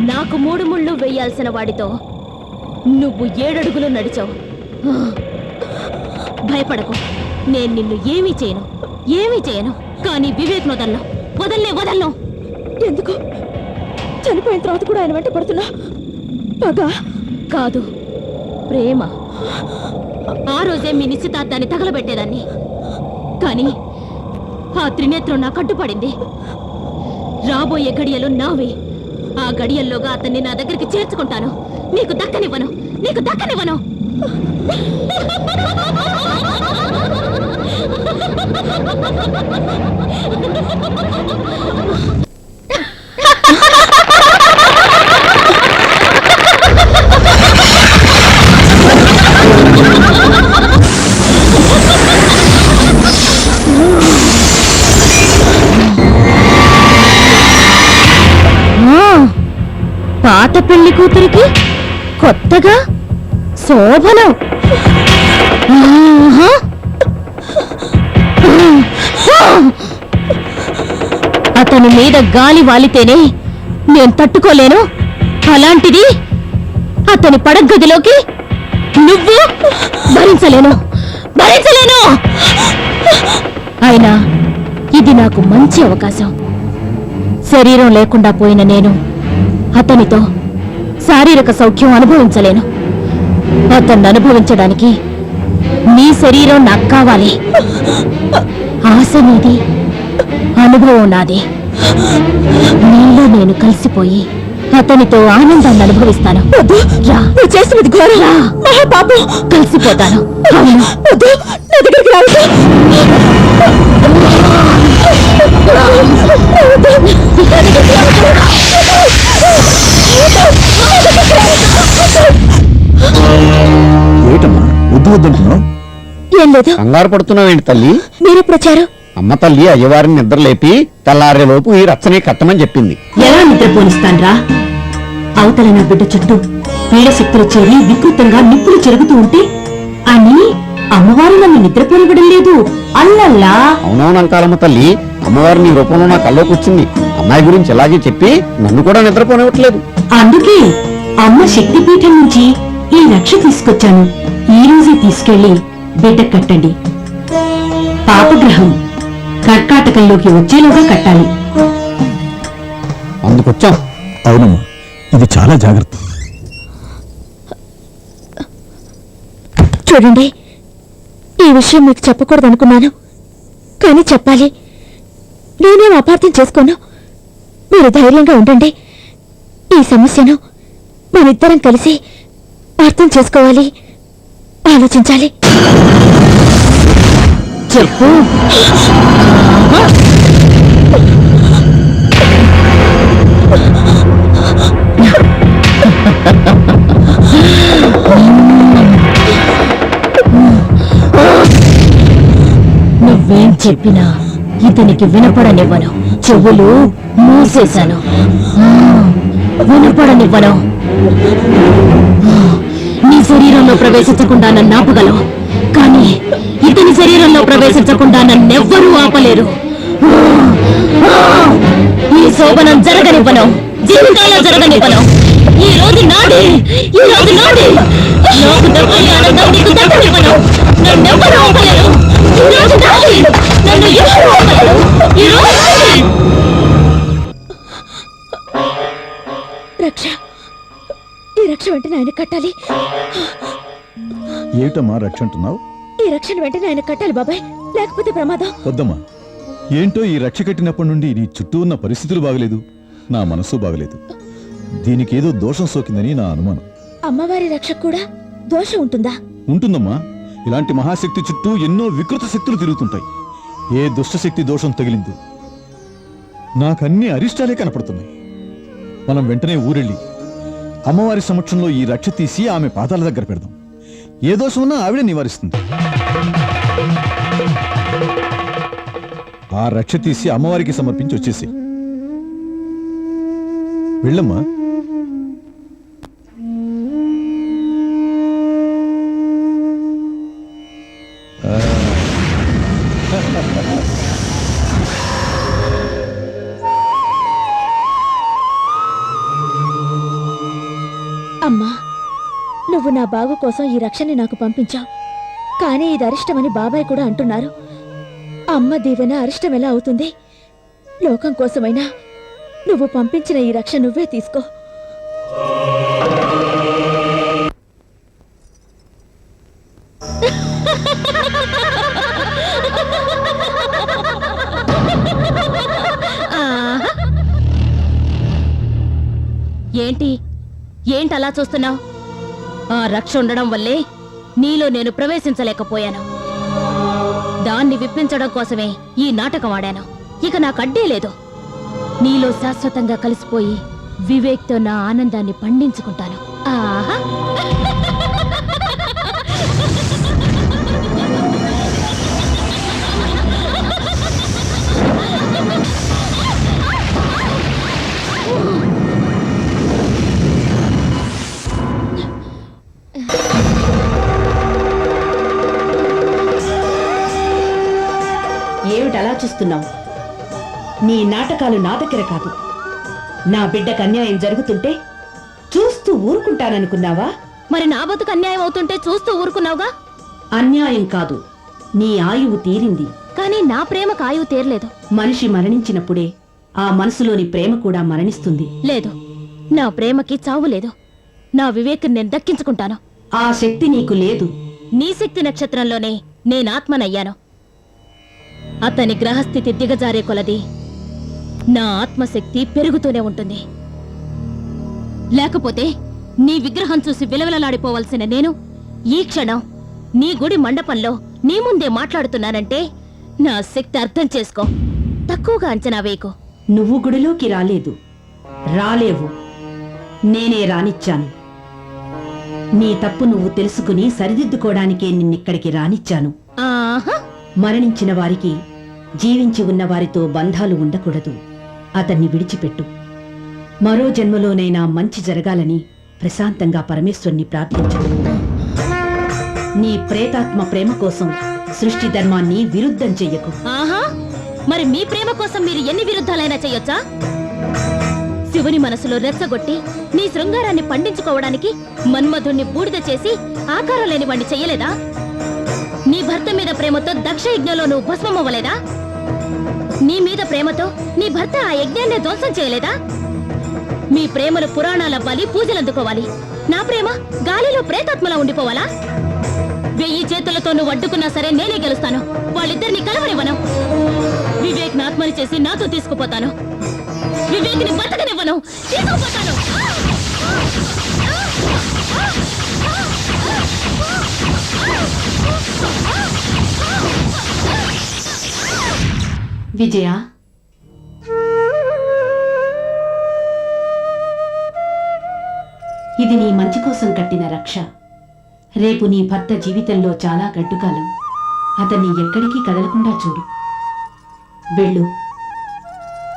నాకు 3 ముళ్ళు వేయాల్సిన వాడితో నువ్వు 7 అడుగులు నడిచావు. భయపడకు, నేను నిన్ను ఏమీ చేయను. కానీ వివేక్ వదలను. ఎందుకు చనిపోయిన తర్వాత కూడా ఆయన వెంట పడుతున్నా? పగ కాదు, ప్రేమ. ఆ రోజే మీ నిశ్చితార్థాన్ని తగలబెట్టేదాన్ని, కానీ ఆ త్రినేత్రం నా కట్టుపడింది. రాబోయే గడియలు నావి. ఆ గడియల్లోగా అతన్ని నా దగ్గరికి చేర్చుకుంటాను. నీకు దక్కనివ్వను. పాత పెళ్లి కూతురికి కొత్తగా శోభనం. అతని మీద గాలి వాలితేనే నేను తట్టుకోలేను. అలాంటిది అతని పడగదిలోకి నువ్వు భరించలేను. అయినా ఇది నాకు మంచి అవకాశం. శరీరం లేకుండా పోయిన నేను అతనితో శారీరక సౌఖ్యం అనుభవించలేను. అతన్ని అనుభవించడానికి నీ శరీరం నాకు కావాలి. ఆశ నీది, అనుభవం నాది. నీలో నేను కలిసిపోయి అతనితో ఆనందాన్ని అనుభవిస్తాను. చేస్తున్నది ఘోరం, పాపం. కలిసిపోతాను. ఏటమ్మా వద్దంటున్నావు? ఏం లేదు. కంగారు పడుతున్నావేంటి తల్లి? మీరెప్పుడొచ్చారు? అమ్మ తల్లి అయ్యవారిని నిద్రలేపి తెల్లారేలోపు ఈ రచ్చని కట్టమని చెప్పింది. ఎలా నిద్రపోనిస్తాన్రా? అవతల నా బిడ్డ చుట్టూ పీడ శక్తులు చేరి వికృతంగా నిప్పులు చెరుగుతూ ఉంటే అని అమ్మవారు నన్ను నిద్రపోనివ్వడం లేదు అల్లల్లా. అవునవునంకాలమ్మ తల్లి, అమ్మవారు నీ రూపంలో నా కల్లోకి వచ్చింది. అమ్మాయి గురించి ఎలాగే చెప్పి నన్ను కూడా నిద్రపోనివ్వట్లేదు. అందుకే అమ్మ శక్తిపీఠం నుంచి ఈ రక్ష తీసుకొచ్చాను. ఈ రోజే తీసుకెళ్లి బిడ్డ కట్టండి. పాపగ్రహం కర్కాటకంలోకి వచ్చేలోగా కట్టాలి. అందుకొచ్చాం. అవునమ్మా, ఇది చాలా జాగ్రత్త. చూడండి, ఈ విషయం మీకు చెప్పకూడదనుకున్నాను, కానీ చెప్పాలి. నేనేం అపార్థం చేసుకోను. మీరు ధైర్యంగా ఉండండి. ఈ సమస్యను మనిద్దరం కలిసి అర్థం చేసుకోవాలి, ఆలోచించాలి. చెప్పు. నువ్వేం చెప్పినా ఇతనికి వినపడనివ్వను. చెవులు మూసేశాను, వినపడనివ్వను. నీ శరీరంలో ప్రవేశించకుండా నన్ను ఆపగలవు, కానీ ఇతని శరీరంలో ప్రవేశించకుండా నన్నెవ్వరూ ఆపలేరు. ఈ శోభనం జరగనివ్వను, జీవితాల్లో జరగనివ్వను. ఈ రోజు నాది. నాకు దక్కని ఆనందం నీకు దక్కనివ్వను. నన్నెవ్వరూ ఆపలేరు. ఈ రోజు నాది. నన్ను ఎవరూ ఆపలేరు. ఈ రోజు నాది. రక్ష, ఈ రక్ష వెంటనే ఆయన కట్టాలి. ఏమిటమ్మా రక్ష అంటున్నావు? ఈ రక్షణ వెంటనే ఆయన కట్టాలి బాబాయ్, లేకపోతే ప్రమాదం. వద్దమ్మా, ఏంటో ఈ రక్ష కట్టినప్పటి నుండి నీ చుట్టూ ఉన్న పరిస్థితులు బాగలేదు, నా మనసు బాగలేదు. దీనికేదో దోషం సోకిందని నా అనుమానం. అమ్మవారి రక్ష కూడా దోషం ఉంటుందా? ఉంటుందమ్మా. ఇలాంటి మహాశక్తి చుట్టూ ఎన్నో వికృత శక్తులు తిరుగుతుంటాయి. ఏ దుష్టశక్తి దోషం తగిలిందో నాకన్నీ అరిష్టాలే కనపడుతున్నాయి. మనం వెంటనే ఊరెళ్ళి అమ్మవారి సమక్షంలో ఈ రక్ష తీసి ఆమె పాదాల దగ్గర పెడదాం. ఏ దోషం ఉన్నా ఆవిడే నివారిస్తుంది. ఆ రక్ష తీసి అమ్మవారికి సమర్పించి వచ్చేసి వెళ్ళమ్మా. అమ్మా, నువ్వు నా బాగు కోసం ఈ రక్షని నాకు పంపించావు. కానీ ఇది అరిష్టమని బాబాయ్ కూడా అంటున్నారు. అమ్మ దీవెన అరిష్టం ఎలా అవుతుంది? లోకం కోసమైనా నువ్వు పంపించిన ఈ రక్ష నువ్వే తీసుకో. ఏంటి అలా చూస్తున్నావు? ఆ రక్ష ఉండడం వల్లే నీలో నేను ప్రవేశించలేకపోయాను. దాన్ని విప్పించడం కోసమే ఈ నాటకం ఆడాను. ఇక నాకు అడ్డే లేదు. నీలో శాశ్వతంగా కలిసిపోయి వివేక్తో నా ఆనందాన్ని పండించుకుంటాను. ఆహా! ఏమిటలా చూస్తున్నావు? నీ నాటకాలు నా దగ్గర కాదు. నా బిడ్డకు అన్యాయం జరుగుతుంటే చూస్తూ ఊరుకుంటాననుకున్నావా? మరి నా బతుకు అన్యాయం అవుతుంటే చూస్తూ ఊరుకున్నావుగా? అన్యాయం కాదు, నీ ఆయువు తీరింది. కానీ నా ప్రేమకు ఆయువు తీరలేదు. మనిషి మరణించినప్పుడే ఆ మనసులోని ప్రేమ కూడా మరణిస్తుంది. లేదు, నా ప్రేమకి చావు లేదు. నా వివేకం నేను దక్కించుకుంటాను. ఆ శక్తి నీకు లేదు. నీ శక్తి నక్షత్రంలోనే నేనాత్మనయ్యాను. అతని గ్రహస్థితి దిగజారే కొలది నా ఆత్మశక్తి పెరుగుతూనే ఉంటుంది. లేకపోతే నీ విగ్రహం చూసి విలవిలలాడిపోవలసిన నేను ఈ క్షణం నీ గుడి మండపంలో నీ ముందే మాట్లాడుతున్నానంటే నా శక్తి అర్థం చేసుకో. తక్కువగా అంచనా వేయకు. నువ్వు గుడిలోకి రాలేవు. నేనే రానిచ్చాను. నీ తప్పు నువ్వు తెలుసుకుని సరిదిద్దుకోవడానికే నిన్నిక్కడికి రానిచ్చాను. ఆహా! మరణించిన వారికి జీవించి ఉన్న వారితో బంధాలు ఉండకూడదు. అతన్ని విడిచిపెట్టు. మరో జన్మలోనైనా మంచి జరగాలని ప్రశాంతంగా పరమేశ్వరుని ప్రార్థించు. నీ ప్రేతాత్మ ప్రేమ కోసం సృష్టి ధర్మాన్ని విరుద్ధం చెయ్యకు. ఆహా! మరి మీ ప్రేమ కోసం మీరు ఎన్ని విరుద్ధాలైనా చెయ్యొచ్చా? శివుని మనసులో రెచ్చగొట్టి నీ శృంగారాన్ని పండించుకోవడానికి మన్మధుణ్ణి బూడిద చేసి ఆకారం లేని వాణ్ణి చెయ్యలేదా? నీ భర్త మీద ప్రేమతో దక్ష యజ్ఞంలో నువ్వు భస్మమవ్వలేదా? నీ మీద ప్రేమతో నీ భర్త ఆ యజ్ఞాన్ని ధ్వంసం చేయలేదా? మీ ప్రేమలు పురాణాలవ్వాలి, పూజలందుకోవాలి. నా ప్రేమ గాలిలో ప్రేతాత్మలా ఉండిపోవాలా? 1000 చేతులతో నువ్వు అడ్డుకున్నా సరే నేనే గెలుస్తాను. వాళ్ళిద్దరిని కలవనివ్వను. వివేక్ ఆత్మని చేసి నాతో తీసుకుపోతాను. వివేక్ని బతకనివ్వను. తీసుకుపోతాను. విజయ, ఇది నీ మంచి కోసం కట్టిన రక్ష. రేపు నీ భర్త జీవితంలో చాలా గడ్డుకాలం. అతన్ని ఎక్కడికి కదలకుండా చూడు. వెళ్ళు.